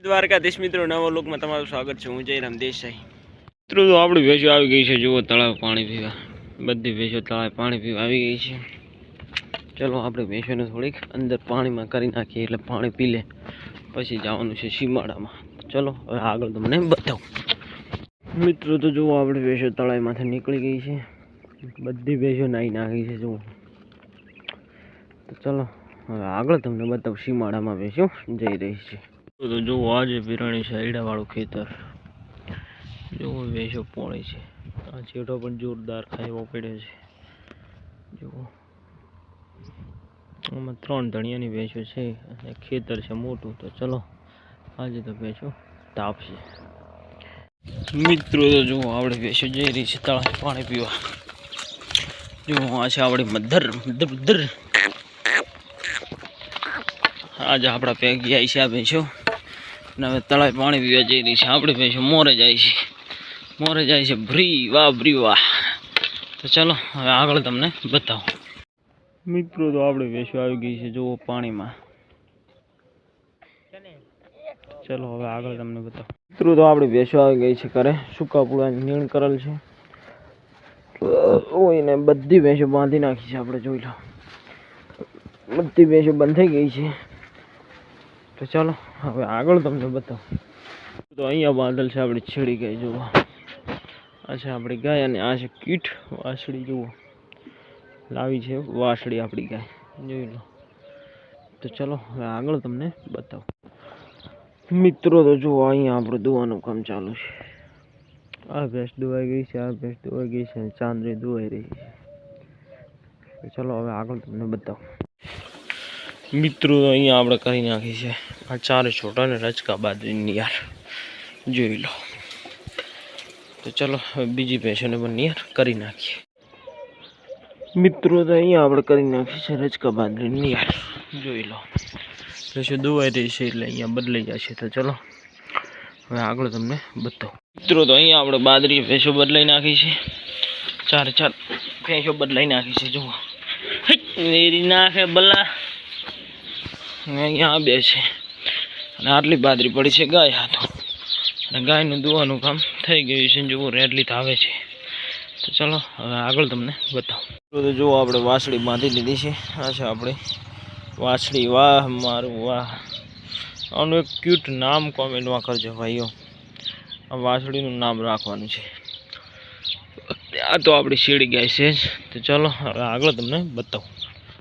દ્વારકાધીશ મિત્રો નવો લોકમાં તમારું સ્વાગત છે। હું જયરામ દેસાઈ। મિત્રો તો આપણી ભેંસો આવી ગઈ છે। જુઓ તળાવ પાણી પીવા, બધી ભેંસો તળાવ પાણી પીવા આવી ગઈ છે। ચલો આપણે ભેંસોને થોડીક અંદર પાણીમાં કરી નાખીએ એટલે પાણી પી લે, પછી જવાનું છે સીમાડામાં। ચલો હવે આગળ તમને બતાવું। મિત્રો તો જુઓ આપણે ભેંસો તળાવમાંથી નીકળી ગઈ છે, બધી ભેંસો નાહી નાખી છે જુઓ। તો ચલો હવે આગળ તમને બતાવું સીમાડામાં ભેંસો જઈ રહી છે। તો જો આજે વિરાણી સાઈડા વાળું ખેતર, જો ભેંસો પોણી છે। આ છેડો પણ જોરદાર ખાઈવો પડ્યો છે। જુઓ આમાં 3 ધણિયાની ભેંસો છે અને ખેતર છે મોટું। તો ચલો આજે તો ભેંસો તાપશે। મિત્રો તો જુઓ આપણે ભેંસો જઈ રહી છે તળાવ પાણી પીવા। જુઓ આ છે આપણી મધર। આજે આપણા પેગી આવી છે આ ભેંસો, હવે તળાવ પાણી પીવા જઈ રહી છે। આપણી ભેંસો મોરે જાય છે ભ્રી વાહ। તો ચલો હવે આગળ તમને બતાવો। મિત્રો તો આપણી ભેંસો આવી ગઈ છે જુઓ પાણીમાં। ચલો હવે આગળ તમને બતાવો। મિત્રો તો આપણી ભેંસો આવી ગઈ છે ઘરે, સૂકા પૂળાની નીણ કરેલ છે। ઓઈને બધી ભેંસો બાંધી નાખી છે આપણે, જોઈ લો બધી ભેંસો બંધાઈ ગઈ છે। તો ચાલો હવે આગળ તમને બતાવો। તો અહીંયા બાંધલ છે આપણી છેડી ગાય, જુઓ આ છે આપણી ગાય અને આ છે કીટ વાસળી। જુઓ લાવી છે વાસળી આપણી ગાય, જોઈ લો। તો ચલો હવે આગળ તમને બતાવો। મિત્રો તો જુઓ અહીંયા આપણું દુવાનું કામ ચાલુ છે। આ ભેંસ દુવાઈ ગઈ છે, આ ભેંસ દુવાઈ ગઈ છે, ચાંદરી દુવાઈ રહી છે। તો ચલો હવે આગળ તમને બતાવો। મિત્રો અહીંયા આપણે કરી નાખી છે આ 4 છોટા ને રચકા બાજરીની યાર, જોઈ લો। તો ચલો હવે બીજી ભેંસોને પણ નિયર કરી નાખીએ। મિત્રો તો અહીંયા આપણે કરી નાખી છે રચકા બાજરીની યાર, જોઈ લો। ભેંસો દુવાઈ રહી છે એટલે અહીંયા બદલાઈ જશે। તો ચલો હવે આગળ તમને બતાવો। મિત્રો તો અહીંયા આપણે બાજરી ભેંસો બદલાઈ નાખી છે, 4 ભેંસો બદલાઈ નાખી છે। જુઓ વેરી નાખે બલા, અહીંયા 2 છે અને આટલી બાજરી પડી છે ગાય હાથો, અને ગાયનું દુવાનું કામ થઈ ગયું છે। જુઓ રેડલી થાવે છે। તો ચલો હવે આગળ તમને બતાવો। તો જુઓ આપણે વાસળી બાંધી લીધી છે। આ છે આપણી વાસળી, વાહ મારું વાહ। આનું એક ક્યુટ નામ કોમેન્ટમાં કરજો ભાઈઓ, આ વાસળીનું નામ રાખવાનું છે। આ તો આપણી શેરડી ગાય છે। તો ચલો હવે આગળ તમને બતાવો।